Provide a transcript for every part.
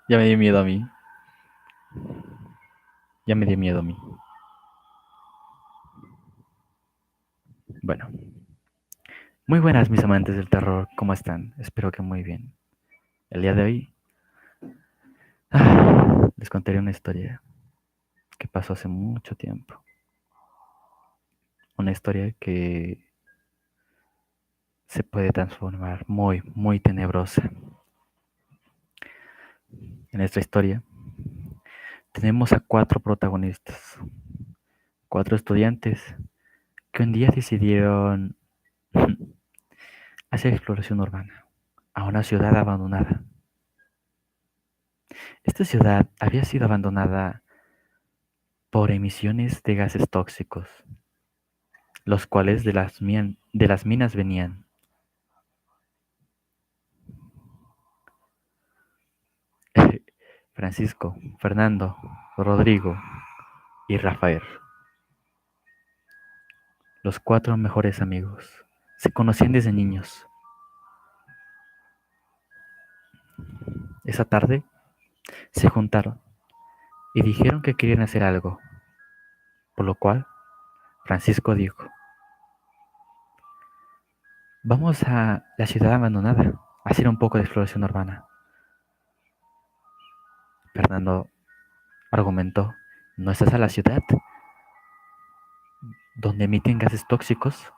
Ya me dio miedo a mí. Ya me dio miedo a mí. Bueno, muy buenas mis amantes del terror. ¿Cómo están? Espero que muy bien. El día de hoy les contaré una historia que pasó hace mucho tiempo. Una historia que se puede transformar muy, muy tenebrosa. En esta historia tenemos a 4 protagonistas, 4 estudiantes que un día decidieron hacer exploración urbana a una ciudad abandonada. Esta ciudad había sido abandonada por emisiones de gases tóxicos, los cuales de las minas venían. Francisco, Fernando, Rodrigo y Rafael, los 4 mejores amigos. Se conocían desde niños. Esa tarde se juntaron y dijeron que querían hacer algo, por lo cual Francisco dijo, vamos a la ciudad abandonada a hacer un poco de exploración urbana. Fernando argumentó, ¿no estás a la ciudad donde emiten gases tóxicos?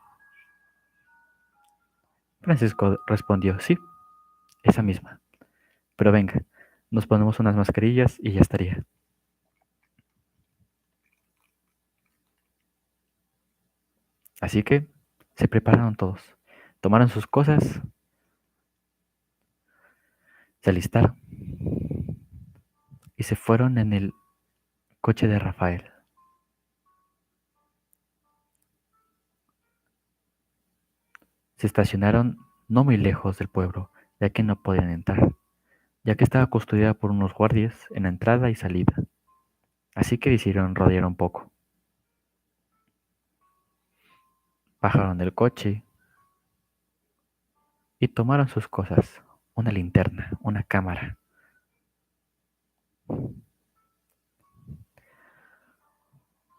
Francisco respondió, sí, esa misma. Pero venga, nos ponemos unas mascarillas y ya estaría. Así que se prepararon todos, tomaron sus cosas, se alistaron y se fueron en el coche de Rafael. Se estacionaron no muy lejos del pueblo, ya que no podían entrar, ya que estaba custodiada por unos guardias en la entrada y salida. Así que decidieron rodear un poco. Bajaron del coche y tomaron sus cosas, una linterna, una cámara,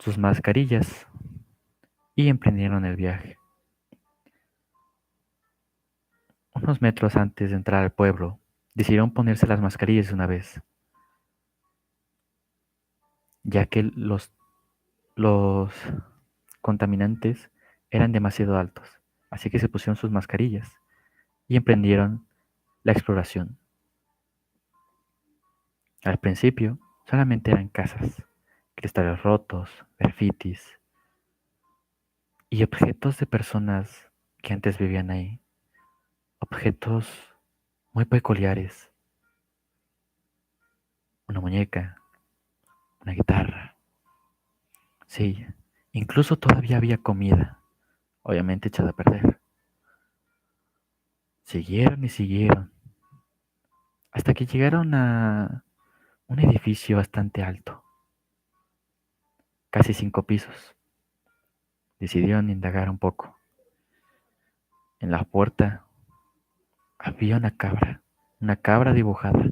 sus mascarillas y emprendieron el viaje. Unos metros antes de entrar al pueblo, decidieron ponerse las mascarillas de una vez, ya que los contaminantes eran demasiado altos. Así que se pusieron sus mascarillas y emprendieron la exploración. Al principio solamente eran casas, cristales rotos, grafitis y objetos de personas que antes vivían ahí. Objetos muy peculiares. Una muñeca, una guitarra. Sí, incluso todavía había comida, obviamente echada a perder. Siguieron y siguieron, hasta que llegaron a un edificio bastante alto, casi 5 pisos. Decidieron indagar un poco. En la puerta había una cabra dibujada.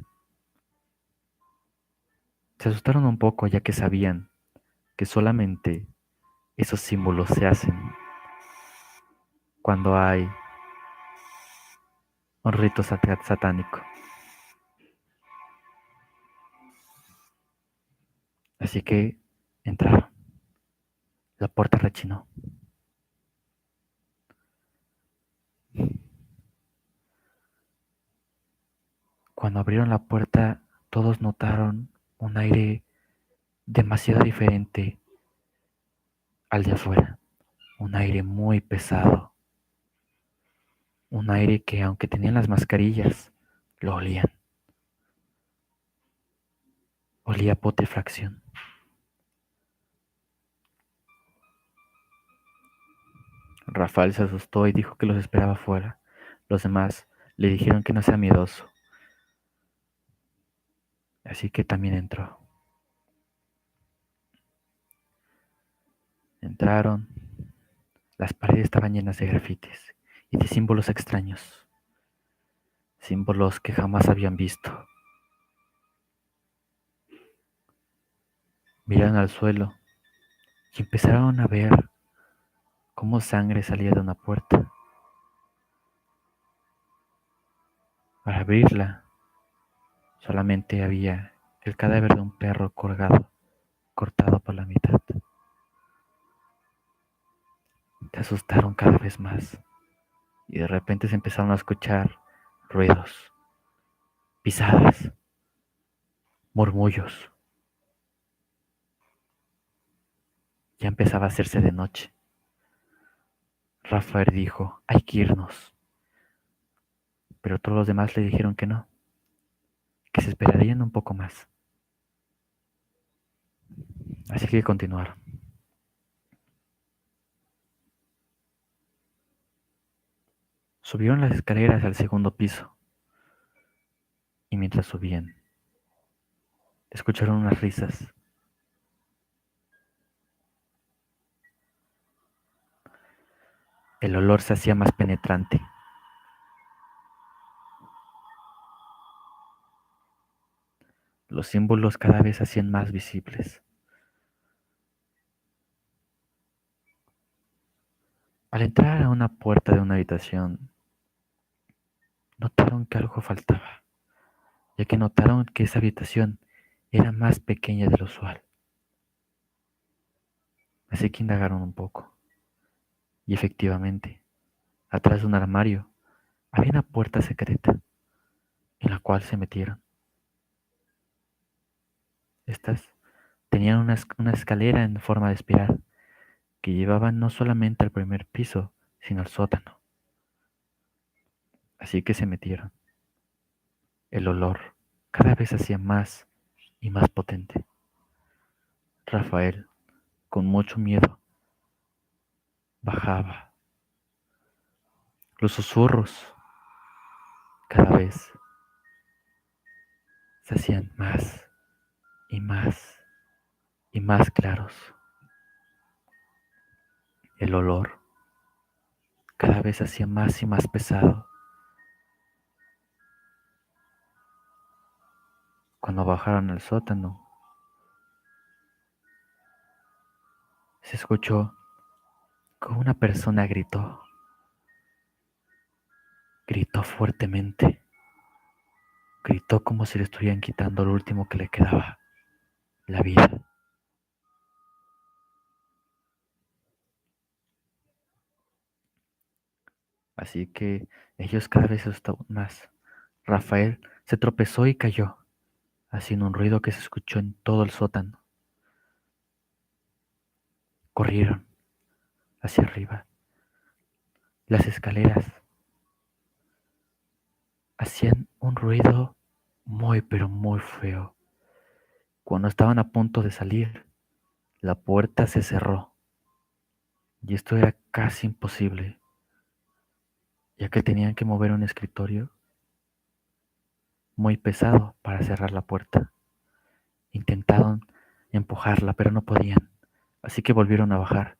Se asustaron un poco ya que sabían que solamente esos símbolos se hacen cuando hay un rito satánico. Así que entraron. La puerta rechinó. Cuando abrieron la puerta, todos notaron un aire demasiado diferente al de afuera. Un aire muy pesado. Un aire que, aunque tenían las mascarillas, lo olían. Olía a putrefacción. Rafael se asustó y dijo que los esperaba afuera. Los demás le dijeron que no sea miedoso. Así que también entró. Entraron. Las paredes estaban llenas de grafitis y de símbolos extraños. Símbolos que jamás habían visto. Miraron al suelo y empezaron a ver cómo sangre salía de una puerta. Al abrirla, solamente había el cadáver de un perro colgado, cortado por la mitad. Se asustaron cada vez más y de repente se empezaron a escuchar ruidos, pisadas, murmullos. Ya empezaba a hacerse de noche. Rafael dijo, hay que irnos, pero todos los demás le dijeron que no, que se esperarían un poco más. Así que continuaron. Subieron las escaleras al segundo piso y mientras subían, escucharon unas risas. El olor se hacía más penetrante. Los símbolos cada vez se hacían más visibles. Al entrar a una puerta de una habitación, notaron que algo faltaba, ya que notaron que esa habitación era más pequeña de lo usual. Así que indagaron un poco. Y efectivamente, atrás de un armario había una puerta secreta en la cual se metieron. Estas tenían una escalera en forma de espiral que llevaba no solamente al primer piso, sino al sótano. Así que se metieron. El olor cada vez hacía más y más potente. Rafael, con mucho miedo, bajaba. Los susurros cada vez se hacían más y más y más claros. El olor cada vez se hacía más y más pesado. Cuando bajaron al sótano, se escuchó como una persona gritó. Gritó fuertemente. Gritó como si le estuvieran quitando lo último que le quedaba, la vida. Así que ellos cada vez se asustaban más. Rafael se tropezó y cayó, haciendo un ruido que se escuchó en todo el sótano. Corrieron hacia arriba. Las escaleras hacían un ruido muy pero muy feo. Cuando estaban a punto de salir, la puerta se cerró. Y esto era casi imposible, ya que tenían que mover un escritorio muy pesado para cerrar la puerta. Intentaron empujarla, pero no podían, así que volvieron a bajar.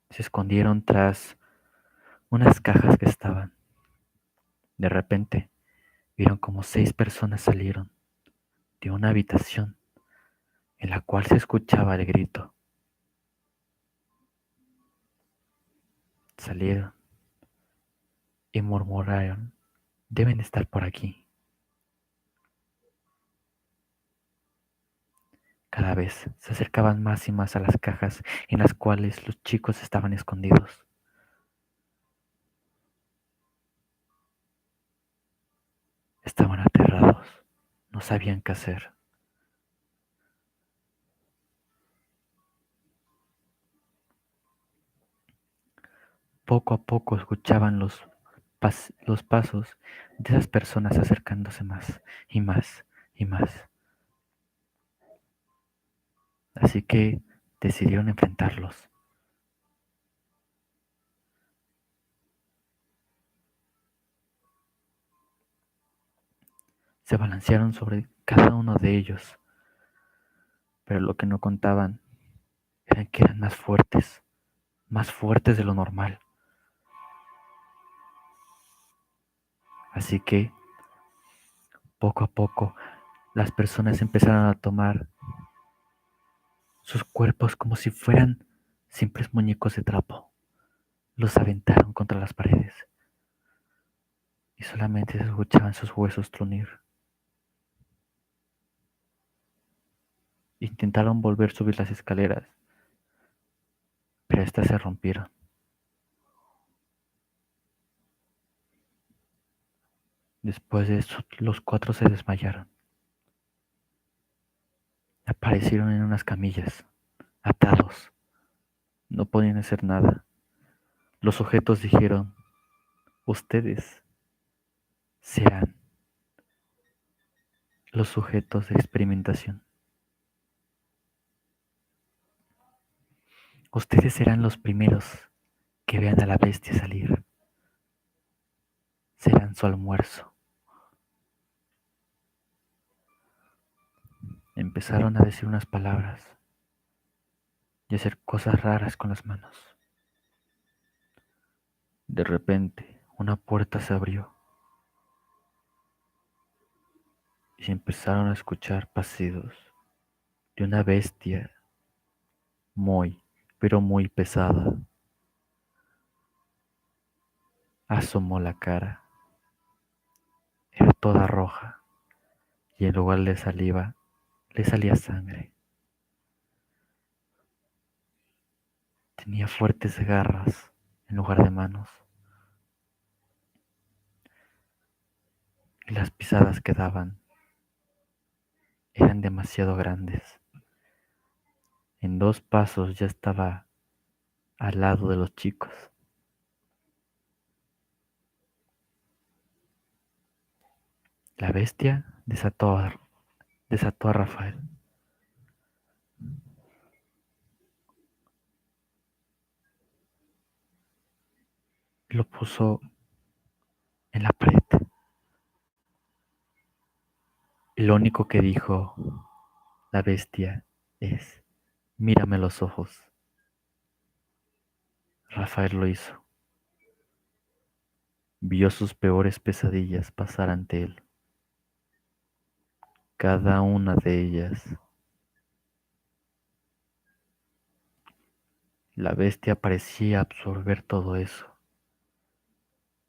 Se escondieron tras unas cajas que estaban. De repente, vieron como 6 personas salieron de una habitación en la cual se escuchaba el grito. Salieron y murmuraron, deben estar por aquí. Cada vez se acercaban más y más a las cajas en las cuales los chicos estaban escondidos. Estaban aterrados, no sabían qué hacer. Poco a poco escuchaban los pasos de esas personas acercándose más y más y más. Así que decidieron enfrentarlos. Se balancearon sobre cada uno de ellos, pero lo que no contaban era que eran más fuertes de lo normal. Así que Poco a poco, las personas empezaron a tomar sus cuerpos como si fueran simples muñecos de trapo. Los aventaron contra las paredes y solamente se escuchaban sus huesos trunir. Intentaron volver a subir las escaleras, pero estas se rompieron. Después de eso, los cuatro se desmayaron. Aparecieron en unas camillas, atados. No podían hacer nada. Los sujetos dijeron, ustedes serán los sujetos de experimentación. Ustedes serán los primeros que vean a la bestia salir. Serán su almuerzo. Empezaron a decir unas palabras y hacer cosas raras con las manos. De repente, una puerta se abrió y se empezaron a escuchar pasillos de una bestia muy, pero muy pesada. Asomó la cara. Era toda roja y en lugar de saliva le salía sangre. Tenía fuertes garras en lugar de manos y las pisadas que daban eran demasiado grandes. En 2 pasos ya estaba al lado de los chicos. La bestia desató a Rafael y lo puso en la pared. Y lo único que dijo la bestia es, mírame los ojos. Rafael lo hizo. Vio sus peores pesadillas pasar ante él. Cada una de ellas. La bestia parecía absorber todo eso.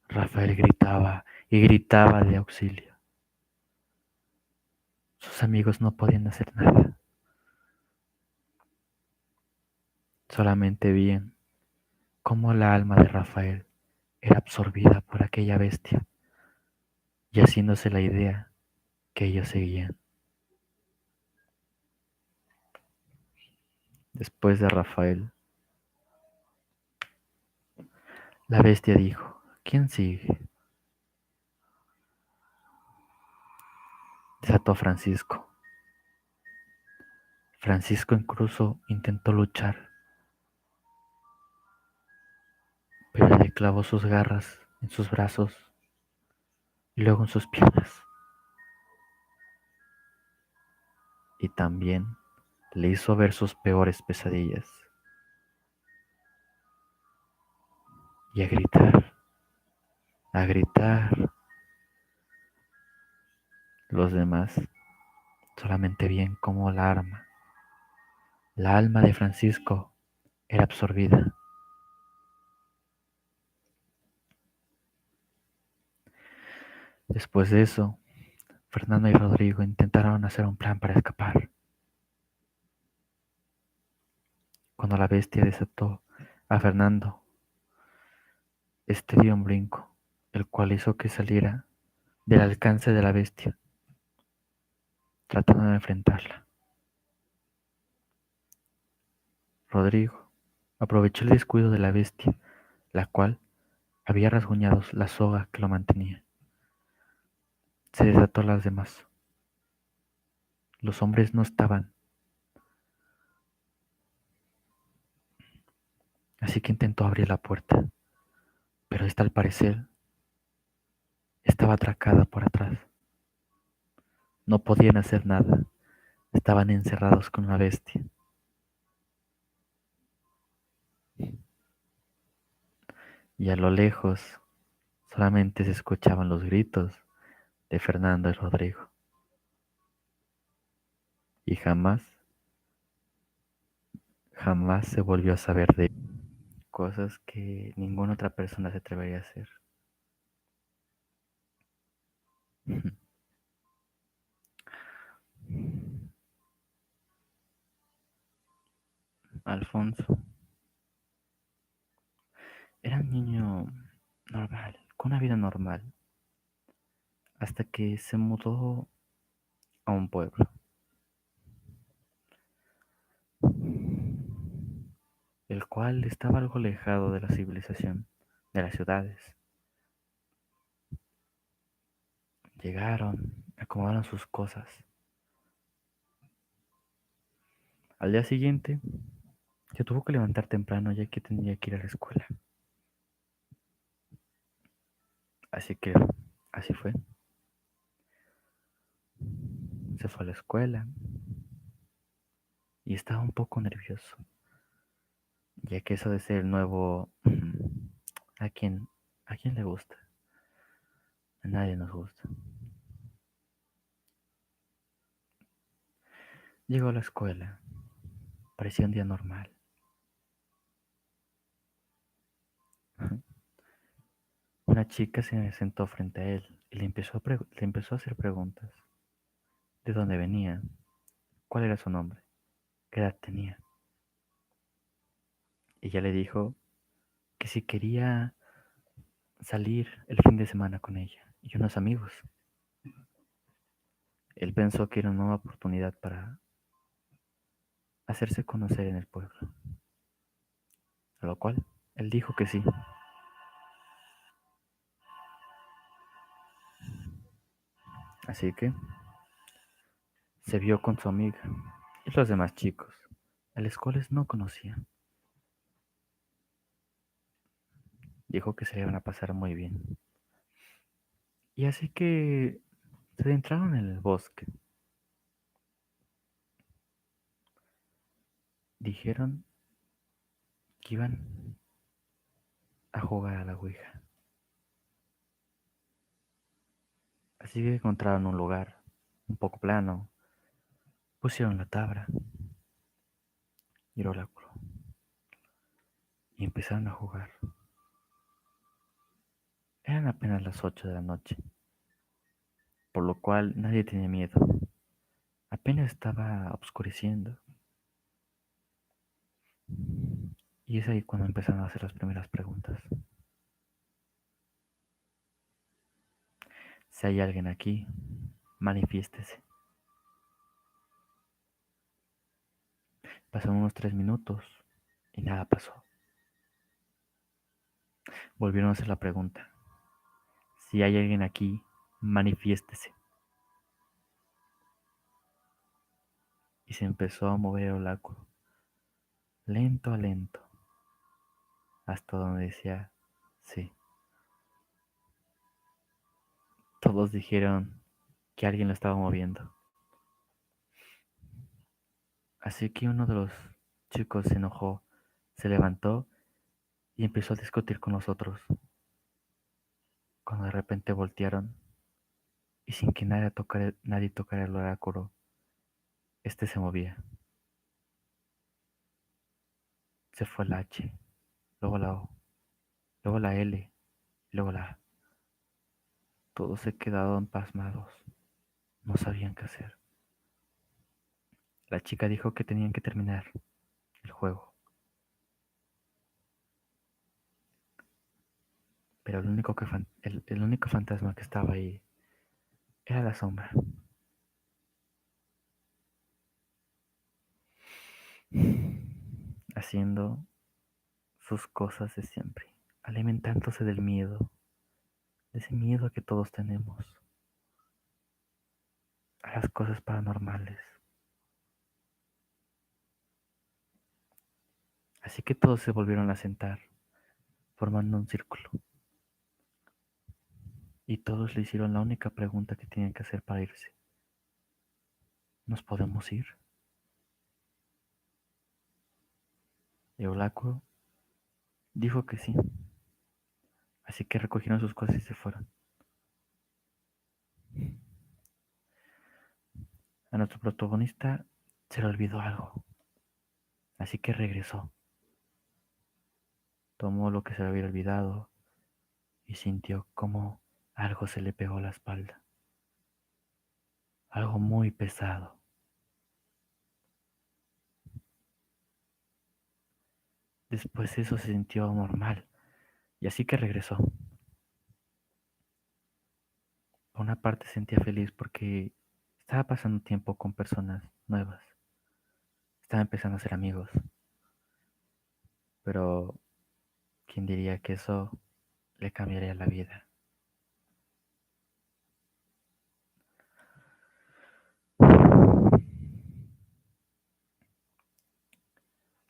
Rafael gritaba y gritaba de auxilio. Sus amigos no podían hacer nada. Solamente veían cómo la alma de Rafael era absorbida por aquella bestia y haciéndose la idea que ellos seguían. Después de Rafael, la bestia dijo, ¿quién sigue? Desató a Francisco. Francisco incluso intentó luchar, pero le clavó sus garras en sus brazos y luego en sus piernas. Y también le hizo ver sus peores pesadillas y a gritar, a gritar. Los demás solamente veían cómo la alma de Francisco era absorbida. Después de eso, Fernando y Rodrigo intentaron hacer un plan para escapar. Cuando la bestia desató a Fernando, este dio un brinco, el cual hizo que saliera del alcance de la bestia, tratando de enfrentarla. Rodrigo aprovechó el descuido de la bestia, la cual había rasguñado la soga que lo mantenía. Se desató a las demás. Los hombres no estaban, así que intentó abrir la puerta, pero esta al parecer estaba atracada por atrás. No podían hacer nada, estaban encerrados con una bestia. Y a lo lejos solamente se escuchaban los gritos de Fernando y Rodrigo. Y jamás se volvió a saber de cosas que ninguna otra persona se atrevería a hacer. Alfonso era un niño normal, con una vida normal, hasta que se mudó a un pueblo, el cual estaba algo alejado de la civilización, de las ciudades. Llegaron, acomodaron sus cosas. Al día siguiente, se tuvo que levantar temprano ya que tenía que ir a la escuela. Así que así fue. Se fue a la escuela y estaba un poco nervioso, ya que eso de ser el nuevo, ¿a quién, a quién le gusta? A nadie nos gusta. Llegó a la escuela, parecía un día normal. Una chica se sentó frente a él y le empezó a hacer preguntas. ¿De dónde venía? ¿Cuál era su nombre? ¿Qué edad tenía? Ella le dijo que si quería salir el fin de semana con ella y unos amigos. Él pensó que era una nueva oportunidad para hacerse conocer en el pueblo, a lo cual él dijo que sí. Así que se vio con su amiga y los demás chicos, a los cuales no conocía. Dijo que se le iban a pasar muy bien. Y así que se adentraron en el bosque. Dijeron que iban a jugar a la Ouija. Así que encontraron un lugar un poco plano, pusieron la tabla y el oráculo y empezaron a jugar. Eran apenas las 8 de la noche, por lo cual nadie tenía miedo. Apenas estaba oscureciendo. Y es ahí cuando empezaron a hacer las primeras preguntas. Si hay alguien aquí, manifiéstese. Pasaron unos 3 minutos y nada pasó. Volvieron a hacer la pregunta. Si hay alguien aquí, manifiéstese. Y se empezó a mover el oráculo, lento a lento, hasta donde decía sí. Todos dijeron que alguien lo estaba moviendo. Así que uno de los chicos se enojó, se levantó y empezó a discutir con los otros. Cuando de repente voltearon y sin que nadie tocara el oráculo, este se movía. Se fue la H, luego la O, luego la L, luego la A. Todos se quedaron pasmados, no sabían qué hacer. La chica dijo que tenían que terminar el juego, pero el único fantasma que estaba ahí era la sombra, haciendo sus cosas de siempre, alimentándose del miedo, de ese miedo que todos tenemos a las cosas paranormales. Así que todos se volvieron a sentar, formando un círculo, y todos le hicieron la única pregunta que tenían que hacer para irse. ¿Nos podemos ir? Y Oráculo dijo que sí, así que recogieron sus cosas y se fueron. nuestro protagonista se le olvidó algo, así que regresó, tomó lo que se le había olvidado y sintió como algo se le pegó a la espalda, algo muy pesado. Después eso se sintió normal y así que regresó. Por una parte sentía feliz porque estaba pasando tiempo con personas nuevas, estaba empezando a ser amigos, pero ¿quién diría que eso le cambiaría la vida?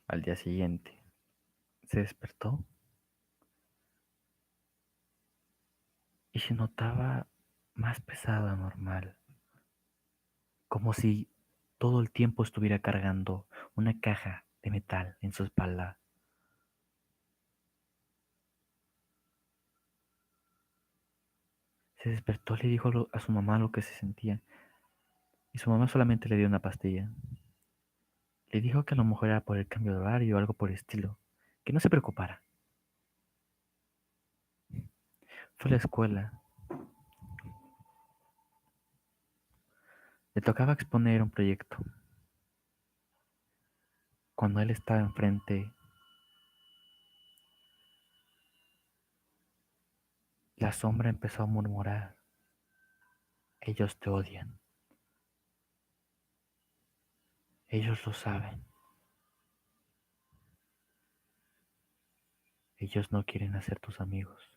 Al día siguiente se despertó y se notaba más pesado de normal, como si todo el tiempo estuviera cargando una caja de metal en su espalda. Se despertó, le dijo a su mamá lo que se sentía y su mamá solamente le dio una pastilla. Le dijo que a lo mejor era por el cambio de horario o algo por el estilo, que no se preocupara. Fue a la escuela, le tocaba exponer un proyecto. Cuando él estaba enfrente, la sombra empezó a murmurar, ellos te odian, ellos lo saben, ellos no quieren ser tus amigos.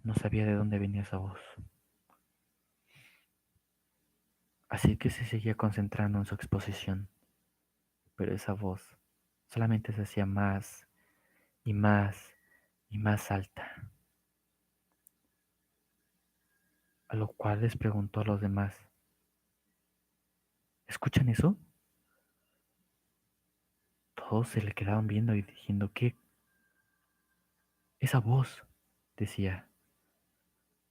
No sabía de dónde venía esa voz, así que se seguía concentrando en su exposición, pero esa voz solamente se hacía más y más y más alta, a lo cual les preguntó a los demás, ¿escuchan eso? Todos se le quedaban viendo y diciendo, ¿qué? Esa voz, decía,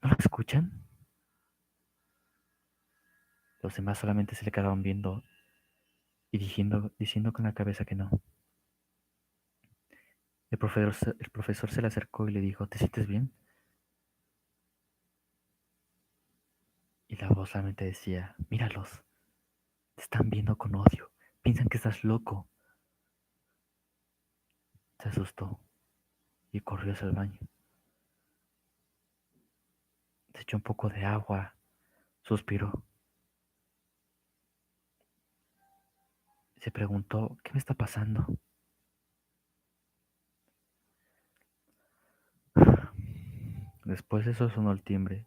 ¿no la escuchan? Los demás solamente se le quedaban viendo y diciendo con la cabeza que no. El profesor se le acercó y le dijo, ¿te sientes bien? Y la voz solamente decía, míralos, te están viendo con odio, piensan que estás loco. Se asustó y corrió hacia el baño. Se echó un poco de agua, suspiró. Se preguntó, ¿qué me está pasando? Después de eso sonó el timbre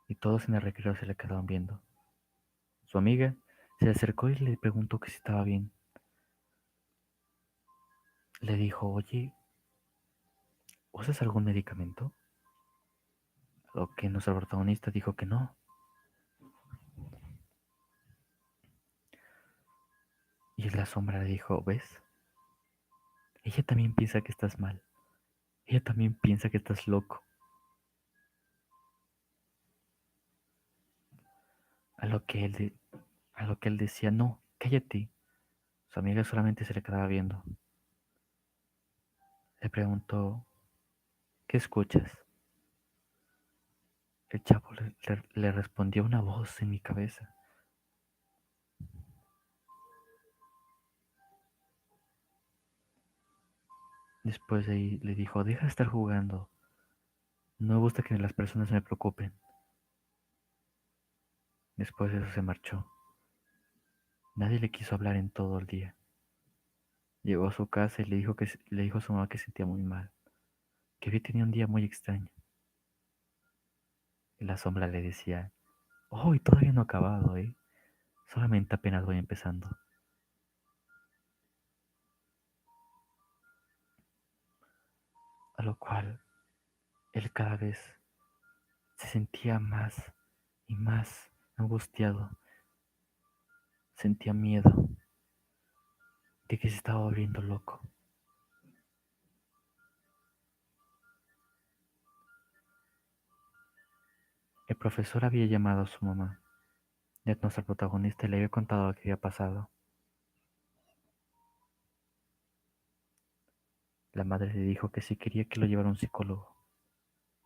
y todos en el recreo se le quedaron viendo. Su amiga se le acercó y le preguntó que si estaba bien. Le dijo, oye, ¿usas algún medicamento? A lo que nuestro protagonista dijo que no. Y la sombra le dijo, ¿ves? Ella también piensa que estás mal. Ella también piensa que estás loco. A lo que él decía, no, cállate. Su amiga solamente se le quedaba viendo. Le preguntó, ¿qué escuchas? El chavo le respondió una voz en mi cabeza. Después de ahí le dijo, deja de estar jugando. No me gusta que las personas me preocupen. Después de eso se marchó. Nadie le quiso hablar en todo el día. Llegó a su casa y le dijo a su mamá que sentía muy mal, que había tenido un día muy extraño. Y la sombra le decía, oh, y todavía no ha acabado, ¿eh? Solamente apenas voy empezando. A lo cual él cada vez se sentía más y más angustiado. Sentía miedo de que se estaba volviendo loco. El profesor había llamado a su mamá y a nuestra protagonista le había contado lo que había pasado. La madre le dijo que si quería que lo llevara a un psicólogo.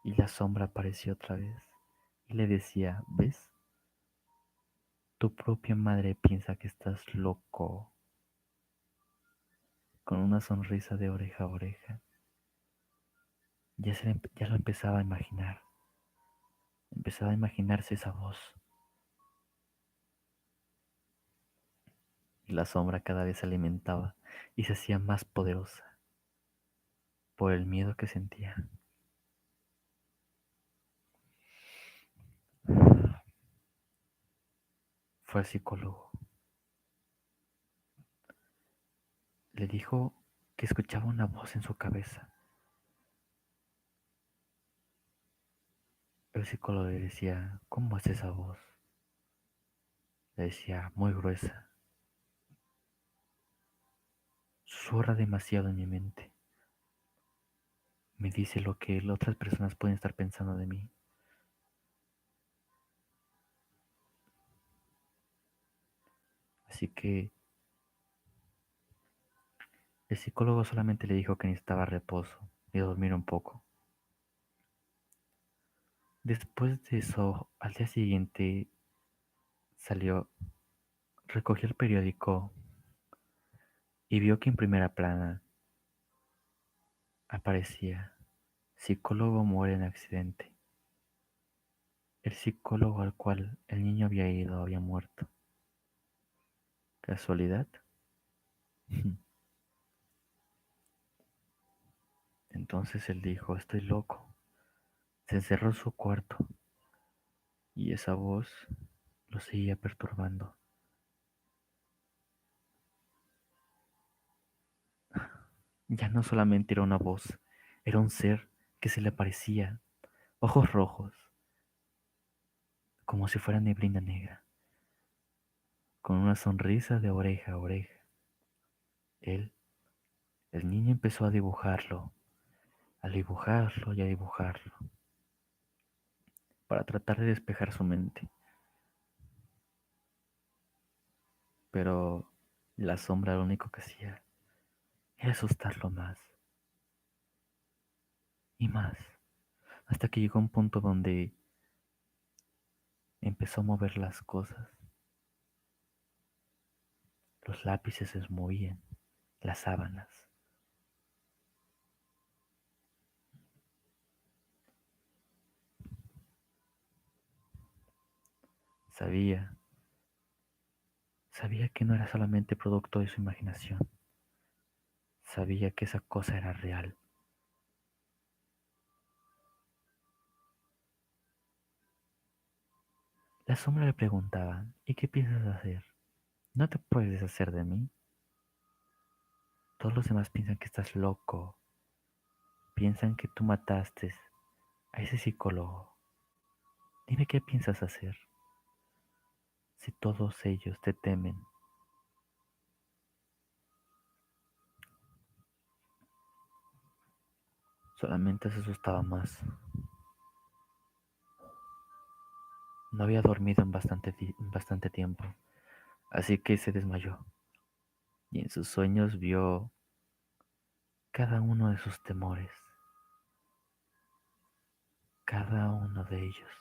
Y la sombra apareció otra vez y le decía, ¿ves? Tu propia madre piensa que estás loco, con una sonrisa de oreja a oreja. Ya lo empezaba a imaginar, empezaba a imaginarse esa voz. Y la sombra cada vez se alimentaba y se hacía más poderosa por el miedo que sentía. Fue al psicólogo. Le dijo que escuchaba una voz en su cabeza. El psicólogo le decía, ¿cómo es esa voz? Le decía, muy gruesa. Susurra demasiado en mi mente. Me dice lo que otras personas pueden estar pensando de mí. Así que el psicólogo solamente le dijo que necesitaba reposo y dormir un poco. Después de eso, al día siguiente salió, recogió el periódico y vio que en primera plana aparecía: psicólogo muere en accidente. El psicólogo al cual el niño había ido había muerto. ¿Casualidad? Entonces él dijo, estoy loco. Se encerró en su cuarto y esa voz lo seguía perturbando. Ya no solamente era una voz, era un ser que se le aparecía, ojos rojos, como si fuera neblina negra, con una sonrisa de oreja a oreja. Él, el niño empezó a dibujarlo y a dibujarlo, para tratar de despejar su mente. Pero la sombra lo único que hacía era asustarlo más y más, hasta que llegó a un punto donde empezó a mover las cosas. Los lápices se movían, las sábanas. Sabía, sabía que no era solamente producto de su imaginación. Sabía que esa cosa era real. La sombra le preguntaba, ¿y qué piensas hacer? ¿No te puedes deshacer de mí? Todos los demás piensan que estás loco. Piensan que tú mataste a ese psicólogo. Dime qué piensas hacer si todos ellos te temen. Solamente se asustaba más. No había dormido en bastante tiempo, así que se desmayó. Y en sus sueños vio cada uno de sus temores, cada uno de ellos.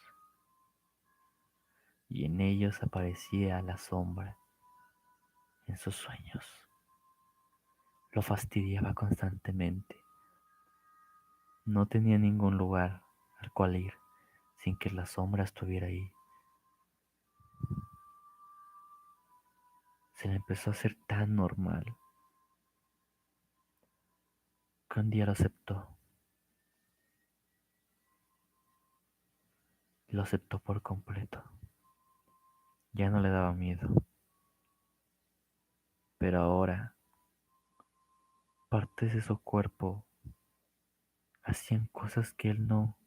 Y en ellos aparecía la sombra en sus sueños. Lo fastidiaba constantemente. No tenía ningún lugar al cual ir sin que la sombra estuviera ahí. Se le empezó a hacer tan normal que un día lo aceptó. Lo aceptó por completo. Ya no le daba miedo. Pero ahora partes de su cuerpo hacían cosas que él no.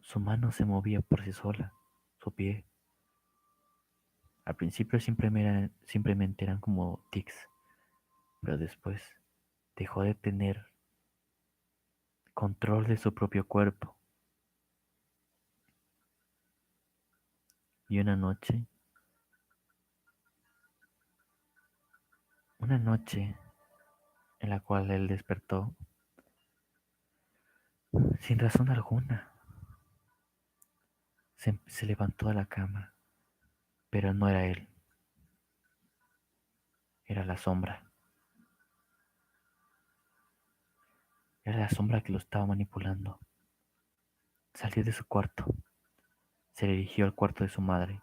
Su mano se movía por sí sola, su pie. Al principio simplemente eran como tics, pero después dejó de tener control de su propio cuerpo Y una noche en la cual él despertó sin razón alguna. Se levantó de la cama, pero no era él, era la sombra. Era la sombra que lo estaba manipulando. Salió de su cuarto, se dirigió al cuarto de su madre,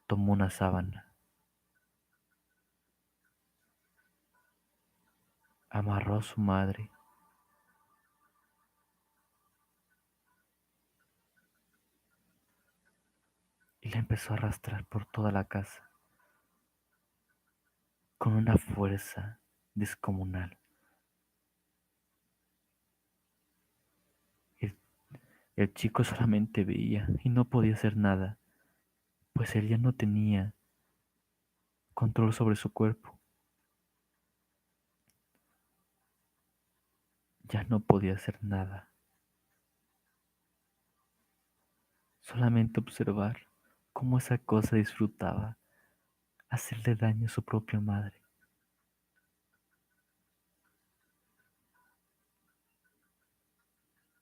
tomó una sábana, amarró a su madre y la empezó a arrastrar por toda la casa con una fuerza descomunal. El, el chico solamente veía y no podía hacer nada, pues él ya no tenía control sobre su cuerpo, ya no podía hacer nada, solamente observar cómo esa cosa disfrutaba hacerle daño a su propia madre,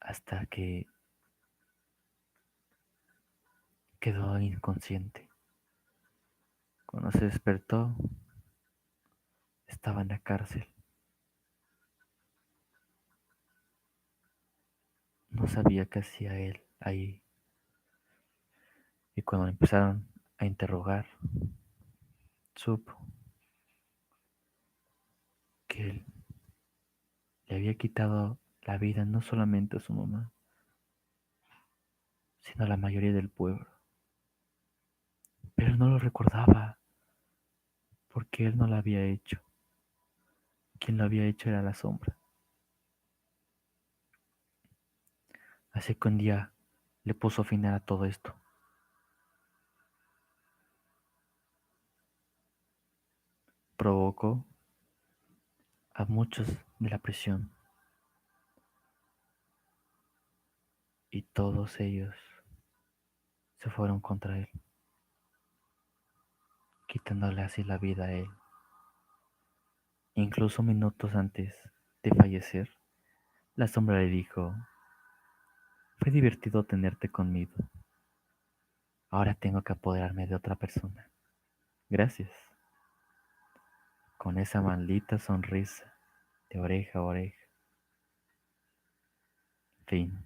hasta que quedó inconsciente. Cuando se despertó, estaba en la cárcel. No sabía qué hacía él ahí. Y cuando le empezaron a interrogar, supo que él le había quitado la vida no solamente a su mamá, sino a la mayoría del pueblo. Pero él no lo recordaba, porque él no lo había hecho. Quien lo había hecho era la sombra. Así que un día le puso fin a todo esto. Provocó a muchos de la prisión y todos ellos se fueron contra él, quitándole así la vida a él. Incluso minutos antes de fallecer, la sombra le dijo: fue divertido tenerte conmigo. Ahora tengo que apoderarme de otra persona. Gracias. Con esa maldita sonrisa de oreja a oreja. Fin.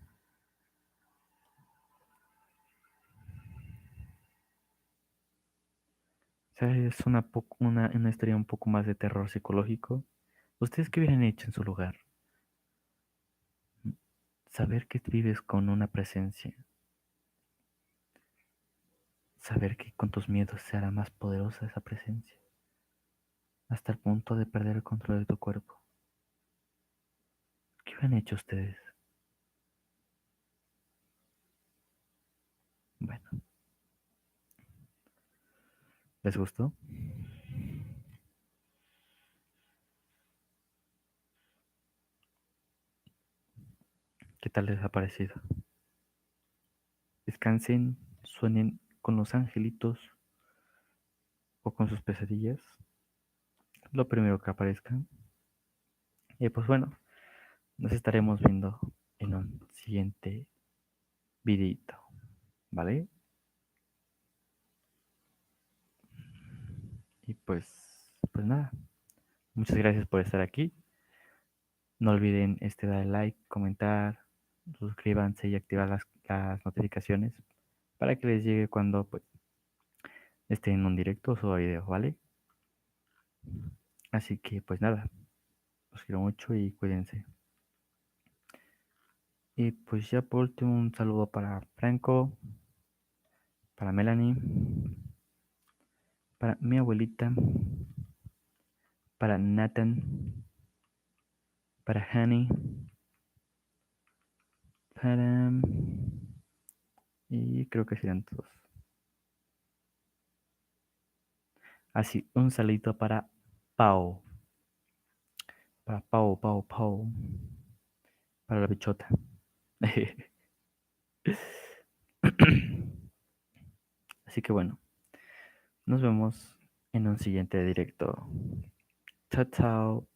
¿Sabes? Es una historia un poco más de terror psicológico. ¿Ustedes qué hubieran hecho en su lugar? Saber que vives con una presencia. Saber que con tus miedos se hará más poderosa esa presencia. Hasta el punto de perder el control de tu cuerpo. ¿Qué hubieran hecho ustedes? Bueno, ¿les gustó? ¿Qué tal les ha parecido? Descansen, sueñen con los angelitos o con sus pesadillas. Lo primero que aparezca. Y pues bueno, nos estaremos viendo en un siguiente videito, ¿vale? Y pues nada, muchas gracias por estar aquí. No olviden darle like, comentar, suscríbanse y activar las notificaciones para que les llegue cuando pues esté en un directo o suba video, ¿vale? Así que pues nada, los quiero mucho y cuídense. Y pues ya por último un saludo para Franco, para Melanie, para mi abuelita, para Nathan, para Hani, para... y creo que serían todos. Así, un saludito para Pau, para Pau, para la bichota. Así que bueno, nos vemos en un siguiente directo. Chao, chao.